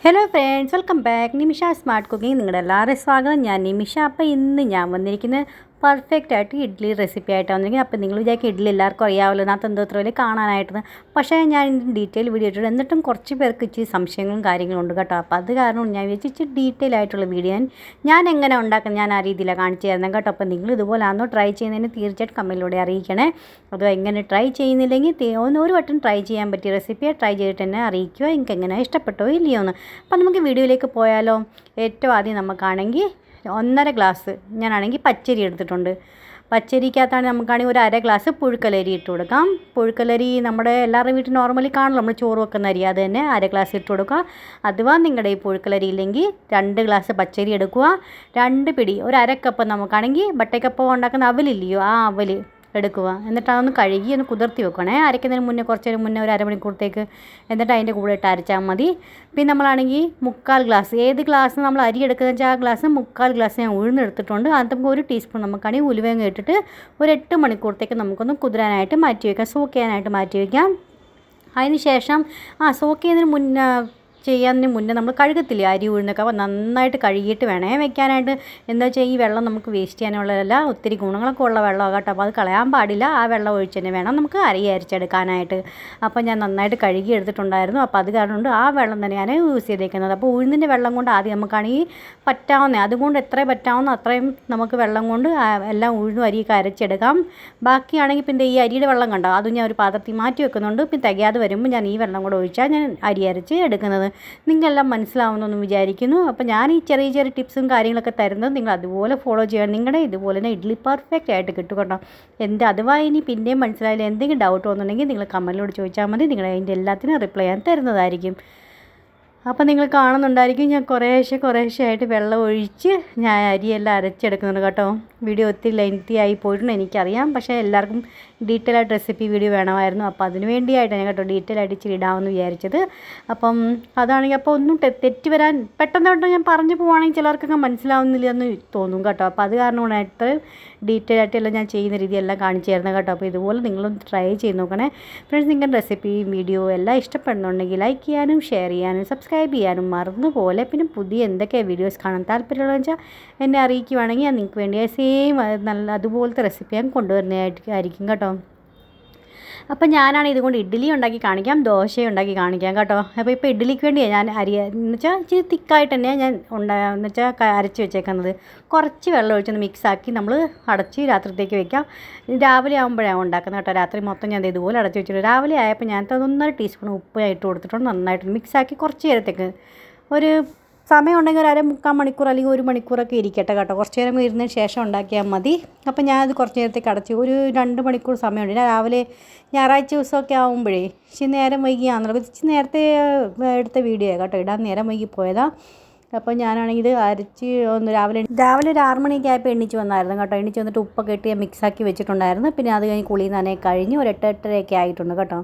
Hello friends, welcome back. Nimisha smart cooking നിങ്ങളുടെ എല്ലാവരും സ്വാഗതം. ഞാൻ നിമിഷ. അപ്പോൾ ഇന്ന് ഞാൻ വന്നിരിക്കുന്നത് പെർഫെക്റ്റ് ആയിട്ട് ഇഡ്ഡലി റെസിപ്പി ആയിട്ടാണ് വന്നിരിക്കുന്നത്. അപ്പോൾ നിങ്ങൾ വിചാരിക്കും ഇഡ്ഡലി എല്ലാവർക്കും അറിയാമല്ലോ, അതിനകത്ത് എന്തോ ഇത്ര വലിയ കാണാനായിട്ടത്. പക്ഷേ ഞാൻ ഡീറ്റെയിൽ വീഡിയോ ഇട്ടിട്ട് എന്നിട്ടും കുറച്ച് പേർക്ക് ഇച്ചിരി സംശയങ്ങളും കാര്യങ്ങളും ഉണ്ട് കേട്ടോ. അപ്പോൾ അത് കാരണം ഞാൻ വിചാരിച്ചു ഇച്ചിരി ഡീറ്റെയിൽ ആയിട്ടുള്ള വീഡിയോ ഞാൻ എങ്ങനെ ഉണ്ടാക്കുന്നത് ഞാൻ ആ രീതിയിലാണ് കാണിച്ചു തരുന്നത് കേട്ടോ. അപ്പോൾ നിങ്ങൾ ഇതുപോലാണോ ട്രൈ ചെയ്യുന്നതിന് തീർച്ചയായിട്ടും കമൻറ്റിലൂടെ അറിയിക്കണേ. അതോ എങ്ങനെ ട്രൈ ചെയ്യുന്നില്ലെങ്കിൽ ഒരു വട്ടം ട്രൈ ചെയ്യാൻ പറ്റിയ റെസിപ്പിയെ ട്രൈ ചെയ്തിട്ട് തന്നെ അറിയിക്കുക എനിക്ക് എങ്ങനെ ഇഷ്ടപ്പെട്ടോ ഇല്ലയോ എന്ന്. അപ്പോൾ നമുക്ക് വീഡിയോയിലേക്ക് പോയാലോ. ഏറ്റവും ആദ്യം നമുക്കാണെങ്കിൽ 1.5 ഗ്ലാസ് ഞാനാണെങ്കിൽ പച്ചരി എടുത്തിട്ടുണ്ട്. പച്ചരിക്കകത്താണ് നമുക്കാണെങ്കിൽ ഒരു 1/2 ഗ്ലാസ് പുഴുക്കലരി ഇട്ട് കൊടുക്കാം. പുഴുക്കലരി നമ്മുടെ എല്ലാവരുടെ വീട്ടിൽ നോർമലി കാണുമല്ലോ, നമ്മൾ ചോറ് വെക്കുന്ന അരി, അത് തന്നെ 1/2 ഗ്ലാസ് ഇട്ട് കൊടുക്കുക. അഥവാ നിങ്ങളുടെ ഈ പുഴുക്കലരി ഇല്ലെങ്കിൽ 2 ഗ്ലാസ് പച്ചരി എടുക്കുക. 2 പിടി ഒരു 1/2 കപ്പ് നമുക്കാണെങ്കിൽ ബട്ടക്കപ്പം ഉണ്ടാക്കുന്ന അവലില്ലയോ, ആ അവൽ എടുക്കുക. എന്നിട്ട് അതൊന്ന് കഴുകി ഒന്ന് കുതിർത്തി വെക്കണേ. അരയ്ക്കുന്നതിന് മുന്നേ കുറച്ച് നേരം മുന്നേ ഒരു അരമണിക്കൂറത്തേക്ക്. എന്നിട്ട് അതിൻ്റെ കൂടെ ഇട്ട് അരച്ചാൽ മതി. പിന്നെ നമ്മളാണെങ്കിൽ 3/4 ഗ്ലാസ്, ഏത് ഗ്ലാസ് നമ്മൾ അരി എടുക്കുന്നത് വെച്ചാൽ ആ ഗ്ലാസ് 3/4 ഗ്ലാസ് ഞാൻ ഉഴുന്നെടുത്തിട്ടുണ്ട്. അത് നമുക്ക് 1 ടീസ്പൂൺ നമുക്കാണെങ്കിൽ ഉലുവയും ഇട്ടിട്ട് ഒരു 8 മണിക്കൂറത്തേക്ക് നമുക്കൊന്ന് കുതിരാനായിട്ട് മാറ്റി വയ്ക്കാം, സോക്ക് ചെയ്യാനായിട്ട് മാറ്റി വയ്ക്കാം. അതിന് ശേഷം സോക്ക് ചെയ്യുന്നതിന് മുന്നേ നമ്മൾ കഴുകത്തില്ലേ അരി ഉഴുന്നൊക്കെ, അപ്പോൾ നന്നായിട്ട് കഴുകിയിട്ട് വേണേ വെക്കാനായിട്ട്. എന്താ വെച്ചാൽ ഈ വെള്ളം നമുക്ക് വേസ്റ്റ് ചെയ്യാനുള്ളതല്ല, ഒത്തിരി ഗുണങ്ങളൊക്കെ ഉള്ള വെള്ളമാണ് കേട്ടോ. അപ്പോൾ അത് കളയാൻ പാടില്ല. ആ വെള്ളം ഒഴിച്ച് തന്നെ വേണം നമുക്ക് അരി അരിച്ചെടുക്കാനായിട്ട്. അപ്പോൾ ഞാൻ നന്നായിട്ട് കഴുകി എടുത്തിട്ടുണ്ടായിരുന്നു. അപ്പോൾ അത് കാരണം കൊണ്ട് ആ വെള്ളം തന്നെ ഞാൻ യൂസ് ചെയ്തേക്കുന്നത്. അപ്പോൾ ഉഴുന്നിൻ്റെ വെള്ളം കൊണ്ട് ആദ്യം നമുക്കാണെങ്കിൽ അതുകൊണ്ട് എത്ര പറ്റാവുന്ന അത്രയും നമുക്ക് വെള്ളം കൊണ്ട് എല്ലാം ഉഴുന്നും അരിയൊക്കെ അരച്ചെടുക്കാം. ബാക്കിയാണെങ്കിൽ പിന്നെ ഈ അരിയുടെ വെള്ളം കണ്ടോ, അതും ഞാൻ ഒരു പാത്രത്തിൽ മാറ്റി വെക്കുന്നുണ്ട്. പിന്നെ തികയാതെ വരുമ്പോൾ ഞാൻ ഈ വെള്ളം കൂടെ ഒഴിച്ചാൽ ഞാൻ അരി അരച്ച് എടുക്കുന്നത്. നിങ്ങളെല്ലാം മനസ്സിലാവുമെന്ന് വിചാരിക്കുന്നു. അപ്പോൾ ഞാൻ ഈ ചെറിയ ചെറിയ ടിപ്സും കാര്യങ്ങളൊക്കെ തരുന്നത് നിങ്ങൾ അതുപോലെ ഫോളോ ചെയ്യണം. നിങ്ങളുടെ ഇതുപോലെ തന്നെ ഇഡ്ഡലി പെർഫെക്റ്റ് ആയിട്ട് കിട്ടും കേട്ടോ. അഥവാ ഇനി പിന്നെയും മനസ്സിലായില്ല, എന്തെങ്കിലും ഡൗട്ട് വന്നിട്ടുണ്ടെങ്കിൽ നിങ്ങൾ കമൻറ്റിലൂടെ ചോദിച്ചാൽ മതി. നിങ്ങൾ അതിൻ്റെ എല്ലാത്തിനും റിപ്ലൈ ചെയ്യാൻ തരുന്നതായിരിക്കും. അപ്പോൾ നിങ്ങൾ കാണുന്നുണ്ടായിരിക്കും ഞാൻ കുറേശ്ശെ ആയിട്ട് വെള്ളം ഒഴിച്ച് ഞാൻ അരിയെല്ലാം അരച്ചെടുക്കുന്നുണ്ട് കേട്ടോ. വീഡിയോ ഒത്തിരി ലെങ്തി ആയി പോയിട്ടുണ്ട് എനിക്കറിയാം. പക്ഷേ എല്ലാവർക്കും ഡീറ്റെയിൽ ആയിട്ട് റെസിപ്പി വീഡിയോ വേണമായിരുന്നു. അപ്പോൾ അതിന് വേണ്ടിയിട്ടാണ് കേട്ടോ ഡീറ്റെയിൽ ആയിട്ട് ഇച്ചിരി ഇടാമെന്ന് വിചാരിച്ചത്. അപ്പം അതാണെങ്കിൽ അപ്പോൾ ഒന്നും തെറ്റ് വരാൻ പെട്ടെന്ന് ഞാൻ പറഞ്ഞു പോവുകയാണെങ്കിൽ ചിലർക്കൊക്കെ മനസ്സിലാവുന്നില്ല എന്ന് തോന്നും കേട്ടോ. അപ്പോൾ അത് കാരണമായിട്ട് ഡീറ്റെയിൽ ആയിട്ടെല്ലാം ഞാൻ ചെയ്യുന്ന രീതിയെല്ലാം കാണിച്ചു തരുന്നത് കേട്ടോ. അപ്പോൾ ഇതുപോലെ നിങ്ങളൊന്ന് ട്രൈ ചെയ്ത് നോക്കണേ ഫ്രണ്ട്സ്. നിങ്ങളുടെ റെസിപ്പിയും വീഡിയോ എല്ലാം ഇഷ്ടപ്പെടുന്നുണ്ടെങ്കിൽ ലൈക്ക് ചെയ്യാനും ഷെയർ ചെയ്യാനും സബ്സ്ക്രൈബ് ചെയ്യാനും മറന്നുപോലെ. പിന്നെ പുതിയ എന്തൊക്കെ വീഡിയോസ് കാണാൻ താല്പര്യമുള്ളതെന്ന് വെച്ചാൽ എന്നെ അറിയിക്കുവാണെങ്കിൽ ഞാൻ നിങ്ങൾക്ക് വേണ്ടി സെയിം അതുപോലത്തെ റെസിപ്പി ഞാൻ കൊണ്ടുവരുന്നതായിരിക്കും കേട്ടോ. അപ്പം ഞാനാണ് ഇതുകൊണ്ട് ഇഡ്ഡലി ഉണ്ടാക്കി കാണിക്കാം, ദോശ ഉണ്ടാക്കി കാണിക്കാം കേട്ടോ. അപ്പോൾ ഇപ്പോൾ ഇഡ്ഡലിക്ക് വേണ്ടിയാണ് ഞാൻ എന്ന് വെച്ചാൽ ഇച്ചിരി തിക്കായിട്ട് തന്നെയാണ് ഞാൻ എന്ന് വെച്ചാൽ അരച്ച് വെച്ചേക്കുന്നത്. കുറച്ച് വെള്ളം ഒഴിച്ചൊന്ന് മിക്സാക്കി നമ്മൾ അടച്ച് രാത്രിത്തേക്ക് വെക്കാം. രാവിലെ ആകുമ്പോഴാണ് ഉണ്ടാക്കുന്നത് കേട്ടോ. രാത്രി മൊത്തം ഞാൻ ഇതുപോലെ അടച്ച് വെച്ചിട്ട് രാവിലെ ആയപ്പോൾ ഞാൻ 1.5 ടീസ്പൂൺ ഉപ്പ് ഇട്ട് കൊടുത്തിട്ടുണ്ട്. നന്നായിട്ട് മിക്സാക്കി കുറച്ച് നേരത്തേക്ക് ഒരു സമയം ഉണ്ടെങ്കിൽ ഒരു 1/4 മണിക്കൂർ അല്ലെങ്കിൽ 1 മണിക്കൂറൊക്കെ ഇരിക്കട്ടെ കേട്ടോ. കുറച്ച് നേരം ഇരുന്നതിന് ശേഷം ഉണ്ടാക്കിയാൽ മതി. അപ്പോൾ ഞാനത് കുറച്ച് നേരത്തേക്ക് അടച്ച് ഒരു 2 മണിക്കൂർ സമയമുണ്ട്. രാവിലെ ഞായറാഴ്ച ദിവസമൊക്കെ ആകുമ്പോഴേ ഇച്ചിരി നേരം വൈകിയാണല്ലോ. ഇച്ചിരി നേരത്തെ എടുത്ത വീഡിയോ കേട്ടോ, ഇടാൻ നേരം വൈകി പോയതാണ്. അപ്പോൾ ഞാനാണെങ്കിൽ ഇത് അരച്ച് രാവിലെ ഒരു 6 മണിയൊക്കെ ആയപ്പോൾ എണ്ണിച്ച് വന്നായിരുന്നു കേട്ടോ. എണ്ണിച്ച് വന്നിട്ട് ഉപ്പൊക്കെ ഇട്ട് മിക്സാക്കി വെച്ചിട്ടുണ്ടായിരുന്നു. പിന്നെ അത് കഴിഞ്ഞ് കുളി നനയെ കഴിഞ്ഞ് ഒരു 8-8:30 ആയിട്ടുണ്ട് കേട്ടോ.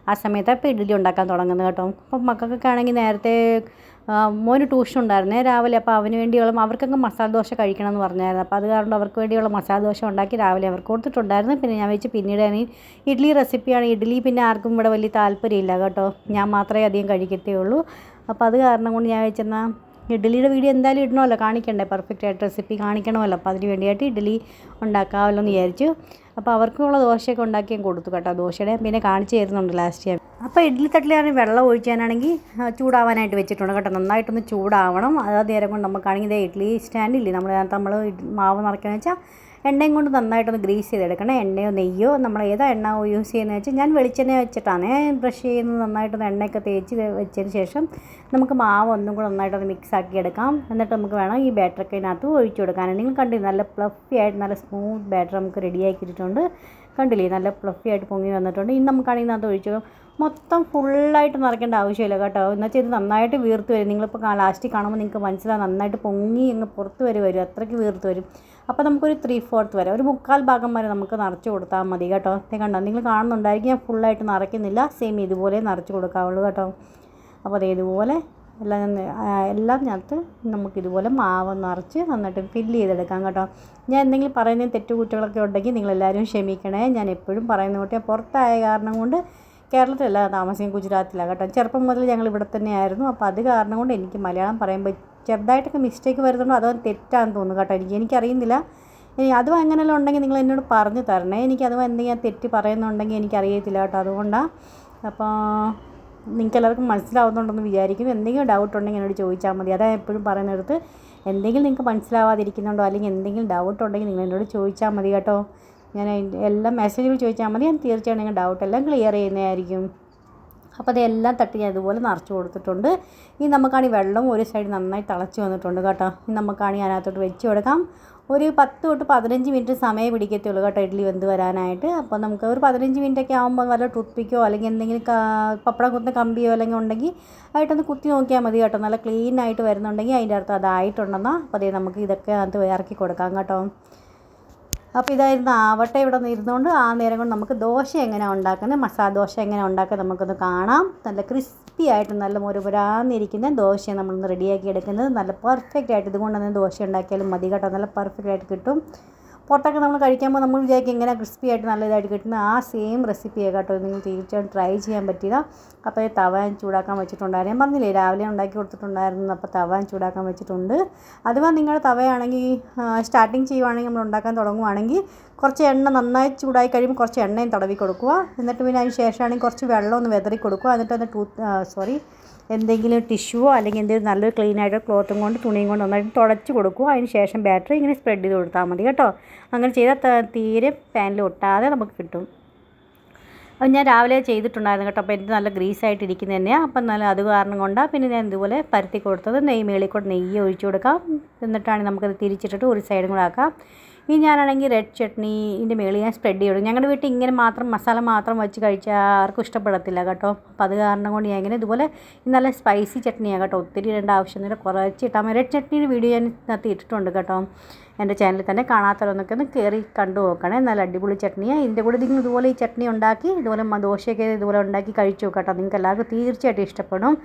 ആ സമയത്താണ് ഇപ്പോൾ ഇഡ്ഡലി ഉണ്ടാക്കാൻ തുടങ്ങുന്നത് കേട്ടോ. അപ്പം മക്കൾക്കൊക്കെ ആണെങ്കിൽ നേരത്തെ മോന് ട്യൂഷൻ ഉണ്ടായിരുന്നേ രാവിലെ. അപ്പോൾ അവന് വേണ്ടിയുള്ള അവർക്കൊക്കെ മസാല ദോശ കഴിക്കണം എന്ന് പറഞ്ഞായിരുന്നു. അപ്പോൾ അത് കാരണം അവർക്ക് വേണ്ടിയുള്ള മസാല ദോശ ഉണ്ടാക്കി രാവിലെ അവർക്ക് കൊടുത്തിട്ടുണ്ടായിരുന്നു. പിന്നെ ഞാൻ വെച്ച് പിന്നീട് ഇഡ്ഡലി റെസിപ്പിയാണ്. ഇഡ്ഡലി പിന്നെ ആർക്കും ഇവിടെ വലിയ താല്പര്യമില്ല കേട്ടോ. ഞാൻ മാത്രമേ അധികം കഴിക്കത്തേ ഉള്ളൂ. അപ്പോൾ അത് കാരണം കൊണ്ട് ഞാൻ വെച്ചെന്നാൽ ഇഡ്ഡലിയുടെ വീഡിയോ എന്തായാലും ഇടണമല്ലോ, കാണിക്കണ്ടേ, പെർഫെക്റ്റ് ആയിട്ട് റെസിപ്പി കാണിക്കണമല്ലോ. അപ്പോൾ അതിന് വേണ്ടിയിട്ട് ഇഡ്ഡലി ഉണ്ടാക്കാമല്ലോ എന്ന് വിചാരിച്ചു. അപ്പോൾ അവർക്കുള്ള ദോശയൊക്കെ ഉണ്ടാക്കി ഞാൻ കൊടുത്തു കേട്ടോ. ദോശയുടെ പിന്നെ കാണിച്ചു തരുന്നുണ്ട് ലാസ്റ്റ് ഞാൻ. അപ്പോൾ ഇഡ്ഡലി തട്ടിലാണെങ്കിൽ വെള്ളം ഒഴിക്കാനാണെങ്കിൽ ചൂടാവാനായിട്ട് വെച്ചിട്ടുണ്ട് കേട്ടോ. നന്നായിട്ടൊന്ന് ചൂടാവണം. അത് നേരം കൊണ്ട് നമുക്കാണെങ്കിൽ ഇഡ്ഡലി സ്റ്റാൻഡില്ലേ നമ്മൾ മാവ് നിറയ്ക്കുകയെന്ന് വെച്ചാൽ എണ്ണയും കൊണ്ട് നന്നായിട്ടൊന്ന് ഗ്രീസ് ചെയ്തെടുക്കണം. എണ്ണയോ നെയ്യോ നമ്മൾ ഏതാ എണ്ണ യൂസ് ചെയ്യുന്നത് വെച്ചാൽ ഞാൻ വെളിച്ചെണ്ണ വെച്ചിട്ടാണ് ബ്രഷ് ചെയ്യുന്നത്. നന്നായിട്ടൊന്ന് എണ്ണയൊക്കെ തേച്ച് വെച്ചതിന് ശേഷം നമുക്ക് മാവ് ഒന്നും കൂടെ നന്നായിട്ടൊന്ന് മിക്സ് ആക്കി എടുക്കാം. എന്നിട്ട് നമുക്ക് വേണം ഈ ബാറ്ററൊക്കെ ഇതിനകത്ത് ഒഴിച്ചു കൊടുക്കാൻ. നിങ്ങൾ കണ്ടില്ലേ നല്ല ഫ്ലഫി ആയിട്ട് നല്ല സ്മൂത്ത് ബാറ്റർ നമുക്ക് റെഡിയാക്കിയിട്ടുണ്ട്. കണ്ടില്ലേ നല്ല ഫ്ലഫി ആയിട്ട് പൊങ്ങി വന്നിട്ടുണ്ട്. ഇനി നമുക്കാണെങ്കിൽ ഇതിനകത്ത് ഒഴിച്ചു മൊത്തം ഫുള്ളായിട്ട് നിറയ്ക്കേണ്ട ആവശ്യമില്ല കേട്ടോ. എന്നുവെച്ചാൽ ഇത് നന്നായിട്ട് വീർത്ത് വരും. നിങ്ങളിപ്പോൾ ലാസ്റ്റ് കാണുമ്പോൾ നിങ്ങൾക്ക് മനസ്സിലാവും നന്നായിട്ട് പൊങ്ങി അങ്ങ് പുറത്ത് വരും, അത്രയ്ക്ക് വീർത്ത് വരും. അപ്പോൾ നമുക്കൊരു 3/4 വരെ, ഒരു 3/4 ഭാഗം വരെ നമുക്ക് നിറച്ച് കൊടുത്താൽ മതി കേട്ടോ. കണ്ടോ, നിങ്ങൾ കാണുന്നുണ്ടായിരിക്കും ഞാൻ ഫുള്ളായിട്ട് നിറയ്ക്കുന്നില്ല, സെയിം ഇതുപോലെ നിറച്ച് കൊടുക്കാവുള്ളൂ കേട്ടോ. അപ്പോൾ അത് ഇതുപോലെ എല്ലാം ഞത്ത് നമുക്കിതുപോലെ മാവ് നിറച്ച് നന്നായിട്ട് ഫില്ല് ചെയ്തെടുക്കാം കേട്ടോ. ഞാൻ എന്തെങ്കിലും പറയുന്ന തെറ്റുകുറ്റങ്ങളൊക്കെ ഉണ്ടെങ്കിൽ നിങ്ങളെല്ലാവരും ക്ഷമിക്കണേ. ഞാൻ എപ്പോഴും പറയുന്ന കൂട്ടി പുറത്തായ കാരണം കൊണ്ട് കേരളത്തിലല്ല താമസിക്കും, ഗുജറാത്തിലാണ് കേട്ടോ. ചെറുപ്പം മുതൽ ഞങ്ങൾ ഇവിടെ തന്നെയായിരുന്നു. അപ്പോൾ അത് കാരണം കൊണ്ട് എനിക്ക് മലയാളം പറയുമ്പോൾ ചെറുതായിട്ടൊക്കെ മിസ്റ്റേക്ക് വരുന്നുണ്ടോ അതോ തെറ്റാന്ന് തോന്നുന്നു കേട്ടോ. എനിക്കറിയുന്നില്ല. ഇനി അതും അങ്ങനെയെല്ലാം ഉണ്ടെങ്കിൽ നിങ്ങൾ എന്നോട് പറഞ്ഞു തരണേ. എനിക്കതും എന്തെങ്കിലും തെറ്റ് പറയുന്നുണ്ടെങ്കിൽ എനിക്കറിയത്തില്ല കേട്ടോ. അതുകൊണ്ടാണ്. അപ്പോൾ നിങ്ങൾക്ക് എല്ലാവർക്കും മനസ്സിലാവുന്നുണ്ടെന്ന് വിചാരിക്കുന്നു. എന്തെങ്കിലും ഡൗട്ട് ഉണ്ടെങ്കിൽ എന്നോട് ചോദിച്ചാൽ മതി. അതാണ് എപ്പോഴും പറയുന്നിടത്ത് എന്തെങ്കിലും നിങ്ങൾക്ക് മനസ്സിലാവാതിരിക്കുന്നുണ്ടോ അല്ലെങ്കിൽ എന്തെങ്കിലും ഡൗട്ട് ഉണ്ടെങ്കിൽ നിങ്ങൾ എന്നോട് ചോദിച്ചാൽ മതി കേട്ടോ. ഞാൻ എല്ലാം മെസ്സേജുകൾ ചോദിച്ചാൽ മതി. ഞാൻ തീർച്ചയായും നിങ്ങൾ ഡൗട്ടെല്ലാം ക്ലിയർ ചെയ്യുന്നതായിരിക്കും. അപ്പോൾ അതെല്ലാം തട്ടി ഞാൻ ഇതുപോലെ നിറച്ച് കൊടുത്തിട്ടുണ്ട്. ഇനി നമുക്കാണെങ്കിൽ വെള്ളം ഒരു സൈഡ് നന്നായി തിളച്ച് വന്നിട്ടുണ്ട് കേട്ടോ. ഇനി നമുക്കാണെങ്കിൽ അതിനകത്തോട്ട് വെച്ച് കൊടുക്കാം. ഒരു 10 തൊട്ട് 15 മിനിറ്റ് സമയം പിടിക്കത്തുള്ളൂ കേട്ടോ ഇഡ്ഡലി വെന്ത് വരാനായിട്ട്. അപ്പോൾ നമുക്ക് ഒരു 15 മിനിറ്റൊക്കെ ആകുമ്പോൾ വല്ല ടൂത്ത് പിക്കോ അല്ലെങ്കിൽ എന്തെങ്കിലും പപ്പടം കുത്തുന്ന കമ്പിയോ അല്ലെങ്കിൽ ഉണ്ടെങ്കിൽ ആയിട്ടൊന്ന് കുത്തി നോക്കിയാൽ മതി കേട്ടോ. നല്ല ക്ലീൻ ആയിട്ട് വരുന്നുണ്ടെങ്കിൽ അതിൻ്റെ അർത്ഥം അതായിട്ടുണ്ടെന്നാൽ അപ്പോൾ അതേ നമുക്ക് ഇതൊക്കെ അതിനകത്ത് ഇറക്കി കൊടുക്കാം കേട്ടോ. അപ്പോൾ ഇതായിരുന്നു ആവട്ടെ. ഇവിടെ നിന്ന് ഇരുന്നുകൊണ്ട് ആ നേരം കൊണ്ട് നമുക്ക് ദോശ എങ്ങനെയാണ് ഉണ്ടാക്കുന്നത്, മസാല ദോശ എങ്ങനെയാണ് ഉണ്ടാക്കുന്നത് നമുക്കൊന്ന് കാണാം. നല്ല ക്രിസ്പി ആയിട്ട് നല്ല മുരുപുരാന്നിരിക്കുന്ന ദോശയാണ് നമ്മളൊന്ന് റെഡിയാക്കി എടുക്കുന്നത്. നല്ല പെർഫെക്റ്റ് ആയിട്ട് ഇതുകൊണ്ട് തന്നെ ദോശ ഉണ്ടാക്കിയാലും മതി കേട്ടോ. നല്ല പെർഫെക്റ്റ് ആയിട്ട് കിട്ടും. പുറത്തൊക്കെ നമ്മൾ കഴിക്കുമ്പോൾ നമ്മൾ വിചാരിക്കും ഇങ്ങനെ ക്രിസ്പി ആയിട്ട് നല്ല ഇതായിട്ട് കിട്ടുന്ന ആ സെയിം റെസിപ്പിയാണ് കേട്ടോ. നിങ്ങൾ തീർച്ചയായും ട്രൈ ചെയ്യാൻ പറ്റിയതാ. അപ്പോൾ തവ ചൂടാക്കാൻ വെച്ചിട്ടുണ്ടായിരുന്നു. ഞാൻ പറഞ്ഞില്ലേ രാവിലെ ഉണ്ടാക്കി കൊടുത്തിട്ടുണ്ടായിരുന്നു. അപ്പോൾ തവ ചൂടാക്കാൻ വെച്ചിട്ടുണ്ട്. അഥവാ നിങ്ങളുടെ തവയാണെങ്കിൽ സ്റ്റാർട്ടിങ് ചെയ്യുവാണെങ്കിൽ നമ്മൾ ഉണ്ടാക്കാൻ തുടങ്ങുവാണെങ്കിൽ കുറച്ച് എണ്ണ നന്നായി ചൂടായി കഴിയുമ്പോൾ കുറച്ച് എണ്ണയും തടവി കൊടുക്കുക. എന്നിട്ട് പിന്നെ അതിന് ശേഷമാണെങ്കിൽ കുറച്ച് വെള്ളം ഒന്ന് വെതറി കൊടുക്കുക. എന്നിട്ട് ഒന്ന് എന്തെങ്കിലും ടിഷ്യൂവോ അല്ലെങ്കിൽ എന്തെങ്കിലും നല്ലൊരു ക്ലീൻ ആയിട്ട് ക്ലോത്തും കൊണ്ട് തുണിയും കൊണ്ട് നന്നായിട്ട് തുടച്ച് കൊടുക്കുക. അതിന് ശേഷം ബാറ്ററി ഇങ്ങനെ സ്പ്രെഡ് ചെയ്ത് കൊടുത്താൽ മതി കേട്ടോ. അങ്ങനെ ചെയ്താൽ തീരെ പാനിൽ ഒട്ടാതെ നമുക്ക് കിട്ടും. അത് ഞാൻ രാവിലെ ചെയ്തിട്ടുണ്ടായിരുന്നു കേട്ടോ. അപ്പോൾ എനിക്ക് നല്ല ഗ്രീസായിട്ട് ഇരിക്കുന്നത് തന്നെയാണ്. അപ്പം നല്ല അത് കാരണം കൊണ്ടാണ് പിന്നെ ഞാൻ ഇതുപോലെ പരത്തി കൊടുത്തത്. മേളിൽ കൂടെ നെയ്യ് ഒഴിച്ചു കൊടുക്കാം. എന്നിട്ടാണ് നമുക്കത് തിരിച്ചിട്ടിട്ട് ഒരു സൈഡും കൂടെ ആക്കാം. ഇനി ഞാനാണെങ്കിൽ റെഡ് ചട്നീൻ്റെ മേളിൽ ഞാൻ സ്പ്രെഡ് ചെയ്യും. ഞങ്ങളുടെ വീട്ടിൽ ഇങ്ങനെ മാത്രം മസാല മാത്രം വെച്ച് കഴിച്ചാൽ ആർക്കും ഇഷ്ടപ്പെടത്തില്ല കേട്ടോ. അപ്പോൾ അത് കാരണം കൊണ്ട് ഞാൻ ഇങ്ങനെ ഇതുപോലെ നല്ല സ്പൈസി ചട്നിയാണ് കേട്ടോ. ഒത്തിരി ഇടേണ്ട ആവശ്യമൊന്നുമില്ല, കുറച്ച് ഇട്ടാൽ മതി. റെഡ് ചട്നിയുടെ വീഡിയോ ഞാൻ ഇതിനകത്ത് ഇട്ടിട്ടുണ്ട് കേട്ടോ. എൻ്റെ ചാനലിൽ തന്നെ കാണാത്തവരൊന്നൊക്കെ ഒന്ന് കയറി കണ്ടു നോക്കണേ. നല്ല അടിപൊളി ചട്നിയാണ്. ഇതിൻ്റെ കൂടെ നിങ്ങൾ ഇതുപോലെ ഈ ചട്നി ഉണ്ടാക്കി ഇതുപോലെ ദോശയൊക്കെ ഇതുപോലെ ഉണ്ടാക്കി കഴിച്ചു കേട്ടോ. നിങ്ങൾക്ക് എല്ലാവർക്കും തീർച്ചയായിട്ടും ഇഷ്ടപ്പെടും.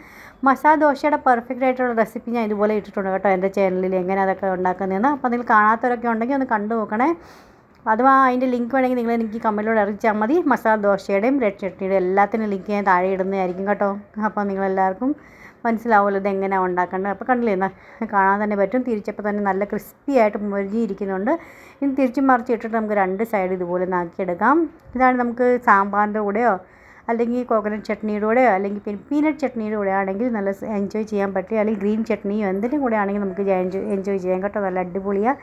മസാല ദോശയുടെ പെർഫെക്റ്റ് ആയിട്ടുള്ള റെസിപ്പി ഞാൻ ഇതുപോലെ ഇട്ടിട്ടുണ്ട് കേട്ടോ എൻ്റെ ചാനലിൽ, എങ്ങനെ അതൊക്കെ ഉണ്ടാക്കുന്നതെന്ന്. അപ്പോൾ നിങ്ങൾ കാണാത്തവരൊക്കെ ഉണ്ടെങ്കിൽ ഒന്ന് കണ്ടു നോക്കണേ. അഥവാ അതിൻ്റെ ലിങ്ക് വേണമെങ്കിൽ നിങ്ങൾ എനിക്ക് കമൻറ്റിലൂടെ അറിയിച്ചാൽ മതി. മസാല ദോശയുടെയും റെഡ് ചട്നിയുടെയും എല്ലാത്തിനും ലിങ്ക് ഞാൻ താഴെ ഇടുന്നതായിരിക്കും കേട്ടോ. അപ്പോൾ നിങ്ങളെല്ലാവർക്കും മനസ്സിലാവുമല്ലോ ഇതെങ്ങനെയാണ് ഉണ്ടാക്കേണ്ടത്. അപ്പോൾ കണ്ടില്ലേ, കാണാൻ തന്നെ പറ്റും. തിരിച്ചപ്പോൾ തന്നെ നല്ല ക്രിസ്പി ആയിട്ട് മുരിഞ്ഞിരിക്കുന്നുണ്ട്. ഇനി തിരിച്ചും മറിച്ച് ഇട്ടിട്ട് നമുക്ക് രണ്ട് സൈഡ് ഇതുപോലെ നാക്കിയെടുക്കാം. ഇതാണ് നമുക്ക് സാമ്പാറിൻ്റെ കൂടെയോ അല്ലെങ്കിൽ കോക്കനട്ട് ചട്നിയുടെ കൂടെയോ അല്ലെങ്കിൽ പീനട്ട് ചട്നിയുടെ കൂടെ ആണെങ്കിൽ നല്ല എൻജോയ് ചെയ്യാൻ പറ്റും. അല്ലെങ്കിൽ ഗ്രീൻ ചട്നിയോ എന്തിൻ്റെ കൂടെ ആണെങ്കിൽ നമുക്ക് എൻജോയ് ചെയ്യാം കേട്ടോ. നല്ല അടിപൊളിയാണ്.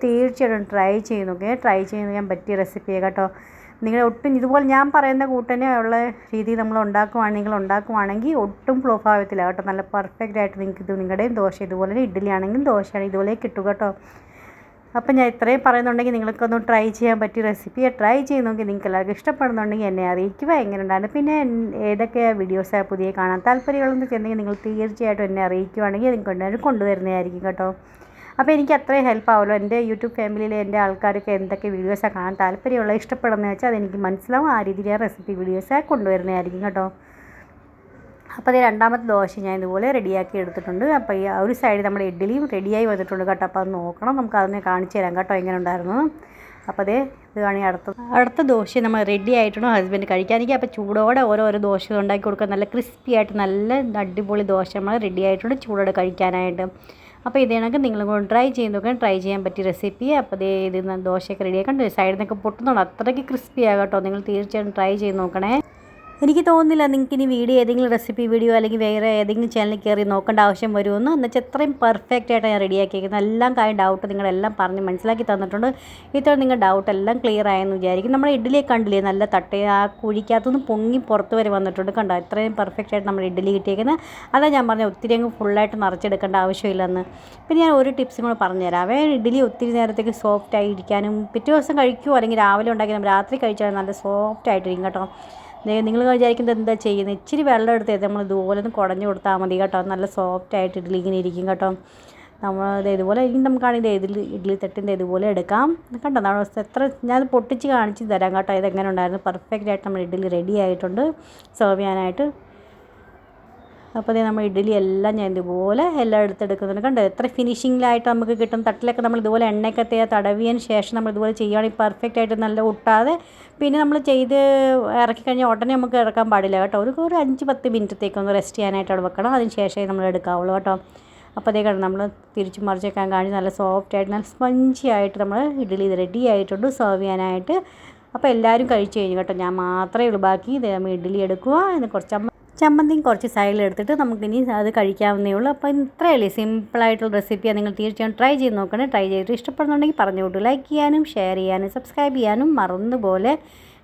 തീർച്ചയായിട്ടും ട്രൈ ചെയ്ത് നോക്കിയാൽ ട്രൈ ചെയ്യാൻ പറ്റിയ റെസിപ്പിയാണ് കേട്ടോ. നിങ്ങൾ ഒട്ടും ഇതുപോലെ ഞാൻ പറയുന്ന കൂട്ടനെ ഉള്ള രീതിയിൽ നമ്മൾ ഉണ്ടാക്കുവാണെങ്കിൽ ഒട്ടും ഫ്ലോപ്പ് ആവത്തില്ല കേട്ടോ. നല്ല പെർഫെക്റ്റ് ആയിട്ട് നിങ്ങൾക്ക് ഇത് നിങ്ങളുടെയും ദോശ ഇതുപോലെ ഇഡ്ഡലി ആണെങ്കിലും ദോശയാണെങ്കിൽ ഇതുപോലെ കിട്ടും കേട്ടോ. അപ്പം ഞാൻ ഇത്രയും പറയുന്നുണ്ടെങ്കിൽ നിങ്ങൾക്കൊന്ന് ട്രൈ ചെയ്യാൻ പറ്റിയ റെസിപ്പിയെ ട്രൈ ചെയ്ത് നോക്കി നിങ്ങൾക്ക് എല്ലാവർക്കും ഇഷ്ടപ്പെടുന്നുണ്ടെങ്കിൽ എന്നെ അറിയിക്കുക എങ്ങനെ ഉണ്ടായിരുന്നു. പിന്നെ ഏതൊക്കെ വീഡിയോസാണ് പുതിയ കാണാൻ താല്പര്യമുള്ളതെന്ന് വെച്ചിട്ടുണ്ടെങ്കിൽ നിങ്ങൾ തീർച്ചയായിട്ടും എന്നെ അറിയിക്കുവാണെങ്കിൽ നിങ്ങൾക്ക് കൊണ്ടുവരുന്നതായിരിക്കും കേട്ടോ. അപ്പോൾ എനിക്ക് അത്രയും ഹെൽപ്പ് ആവുമല്ലോ. എൻ്റെ യൂട്യൂബ് ഫാമിലിയിലെ എൻ്റെ ആൾക്കാർക്ക് എന്തൊക്കെ വീഡിയോസാണ് കാണാൻ താല്പര്യമുള്ള ഇഷ്ടപ്പെടുന്നതെന്ന് വെച്ചാൽ അതെനിക്ക് മനസ്സിലാവും. ആ രീതിയിൽ റെസിപ്പി വീഡിയോസാണ് കൊണ്ടുവരുന്നതായിരിക്കും കേട്ടോ. അപ്പോൾ അത് രണ്ടാമത്തെ ദോശ ഞാൻ ഇതുപോലെ റെഡിയാക്കി എടുത്തിട്ടുണ്ട്. അപ്പോൾ ഈ ഒരു സൈഡ് നമ്മുടെ ഇഡ്ഡലിയും റെഡിയായി വന്നിട്ടുണ്ട് കേട്ടോ. അപ്പോൾ അത് നോക്കണം, നമുക്ക് അതിനെ കാണിച്ചു തരാം കേട്ടോ എങ്ങനെ ഉണ്ടായിരുന്നു. അപ്പോൾ അതേ ഇത് കാണി അടുത്ത ദോശ നമ്മൾ റെഡി ആയിട്ടാണോ ഹസ്ബൻഡ് കഴിക്കാനെങ്കിൽ. അപ്പോൾ ചൂടോടെ ഓരോരോ ദോശ ഉണ്ടാക്കി കൊടുക്കുക. നല്ല ക്രിസ്പി ആയിട്ട് നല്ല അടിപൊളി ദോശ നമ്മൾ റെഡി ആയിട്ടുണ്ട് ചൂടോടെ കഴിക്കാനായിട്ട്. അപ്പോൾ ഇതേണക്ക് നിങ്ങളും കൂടെ ട്രൈ ചെയ്ത് നോക്കാൻ ട്രൈ ചെയ്യാൻ പറ്റിയ റെസിപ്പി. അപ്പോൾ ഇത് ദോശയൊക്കെ റെഡിയാക്കണ്ട സൈഡിൽ നിന്നൊക്കെ പൊട്ടുന്നുണ്ട്. അത്രയ്ക്ക് ക്രിസ്പിയാണ് കേട്ടോ. നിങ്ങൾ തീർച്ചയായിട്ടും ട്രൈ ചെയ്ത് നോക്കണേ. എനിക്ക് തോന്നുന്നില്ല നിങ്ങൾക്ക് ഇനി വീഡിയോ ഏതെങ്കിലും റെസിപ്പി വീഡിയോ അല്ലെങ്കിൽ വേറെ ഏതെങ്കിലും ചാനലിൽ കയറി നോക്കേണ്ട ആവശ്യം വരുമെന്ന്. എന്നുവെച്ചാൽ എത്രയും പെർഫെക്റ്റ് ആയിട്ട് ഞാൻ റെഡിയാക്കിയിരിക്കുന്നത്. എല്ലാം കാര്യം ഡൗട്ട് നിങ്ങളെല്ലാം പറഞ്ഞ് മനസ്സിലാക്കി തന്നിട്ടുണ്ട്. ഇത്ര നിങ്ങൾ ഡൗട്ട് എല്ലാം ക്ലിയർ ആയെന്ന് വിചാരിക്കും. നമ്മുടെ ഇഡ്ഡലിയെ കണ്ടില്ലേ, നല്ല തട്ടേ ആ കുഴിക്കകത്തുനിന്ന് പൊങ്ങി പുറത്ത് വരെ വന്നിട്ടുണ്ട് കണ്ടോ. ഇത്രയും പെർഫെക്റ്റ് ആയിട്ട് നമ്മൾ ഇഡ്ഡലി കിട്ടിയേക്കുന്നത്. അതാ ഞാൻ പറഞ്ഞത് ഒത്തിരി അങ്ങ് ഫുള്ളായിട്ട് നിറച്ചെടുക്കേണ്ട ആവശ്യമില്ലെന്ന്. പിന്നെ ഞാൻ ഒരു ടിപ്സും കൂടെ പറഞ്ഞുതരാം. ഇഡ്ഡലി ഒത്തിരി നേരത്തേക്ക് സോഫ്റ്റായി ഇരിക്കാനും പിറ്റേ ദിവസം കഴിക്കുമോ അല്ലെങ്കിൽ രാവിലെ ഉണ്ടാക്കി നമ്മൾ രാത്രി കഴിച്ചാൽ നല്ല സോഫ്റ്റ് ആയിട്ടിരിക്കും കേട്ടോ. നിങ്ങൾ വിചാരിക്കുന്നത് എന്താ ചെയ്യുന്നത്, ഇച്ചിരി വെള്ളം എടുത്ത് നമ്മൾ ഇതുപോലെ ഒന്ന് കുടഞ്ഞു കൊടുത്താൽ മതി കേട്ടോ. നല്ല സോഫ്റ്റ് ആയിട്ട് ഇഡ്ഡലി ഇങ്ങനെ ഇരിക്കും കേട്ടോ. നമ്മൾ ഇതുപോലെ ഇനി നമുക്കാണെങ്കിൽ ഇഡ്ഡലി തട്ടിൻ്റെ ഇതുപോലെ എടുക്കാം കണ്ടോ. എത്ര ഞാൻ പൊട്ടിച്ച് കാണിച്ച് തരാം കേട്ടോ ഇതെങ്ങനെ ഉണ്ടായിരുന്നു. പെർഫെക്റ്റ് ആയിട്ട് നമ്മൾ ഇഡ്ഡലി റെഡി ആയിട്ടുണ്ട് സെർവ് ചെയ്യാനായിട്ട്. അപ്പോൾ അതേ നമ്മൾ ഇഡ്ഡലി എല്ലാം ഞാൻ ഇതുപോലെ എല്ലാം എടുത്തെടുക്കുന്നുണ്ട്. കണ്ടോ എത്ര ഫിനിഷിങ്ങിലായിട്ട് നമുക്ക് കിട്ടും. തട്ടിലൊക്കെ നമ്മൾ ഇതുപോലെ എണ്ണയൊക്കെ തടവിയതിന് ശേഷം നമ്മൾ ഇതുപോലെ ചെയ്യുകയാണെങ്കിൽ പെർഫെക്റ്റ് ആയിട്ട് നല്ല ഒട്ടാതെ. പിന്നെ നമ്മൾ ചെയ്ത് ഇറക്കി കഴിഞ്ഞാൽ ഉടനെ നമുക്ക് ഇറക്കാൻ പാടില്ല കേട്ടോ. ഒരു 5-10 മിനിറ്റത്തേക്കൊന്ന് റെസ്റ്റ് ചെയ്യാനായിട്ട് അവിടെ വെക്കണം. അതിന് ശേഷമേ നമ്മൾ എടുക്കാവുള്ളൂ കേട്ടോ. അപ്പോൾ അതേ കണ്ടോ നമ്മൾ തിരിച്ച് മറിച്ചൊക്കെ കാണിച്ച് നല്ല സോഫ്റ്റായിട്ട് നല്ല സ്പഞ്ചി ആയിട്ട് നമ്മൾ ഇഡ്ഡലി ഇത് റെഡി ആയിട്ടുണ്ട് സെർവ് ചെയ്യാനായിട്ട്. അപ്പോൾ എല്ലാവരും കഴിച്ച് കഴിഞ്ഞു കേട്ടോ. ഞാൻ മാത്രമേ ഉള്ളൂ ബാക്കി. ഇത് നമ്മൾ ഇഡ്ഡലി എടുക്കുക, അതിന് കുറച്ച് ചമ്മന്തിയും കുറച്ച് സൈഡിലെടുത്തിട്ട് നമുക്കിനി അത് കഴിക്കാവുന്നേ ഉള്ളൂ. അപ്പോൾ ഇത്രയല്ലേ സിമ്പിളായിട്ടുള്ള റെസിപ്പിയാണ്. നിങ്ങൾ തീർച്ചയായും ട്രൈ ചെയ്ത് നോക്കണേ. ട്രൈ ചെയ്തിട്ട് ഇഷ്ടപ്പെടുന്നുണ്ടെങ്കിൽ പറഞ്ഞു വിട്ടു ലൈക്ക് ചെയ്യാനും ഷെയർ ചെയ്യാനും സബ്സ്ക്രൈബ് ചെയ്യാനും മറന്നുപോലെ.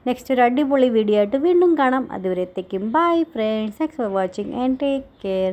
നെക്സ്റ്റ് ഒരു അടിപൊളി വീഡിയോ ആയിട്ട് വീണ്ടും കാണാം. അതുവരെത്തേക്കും bye friends. Thanks for watching and take care.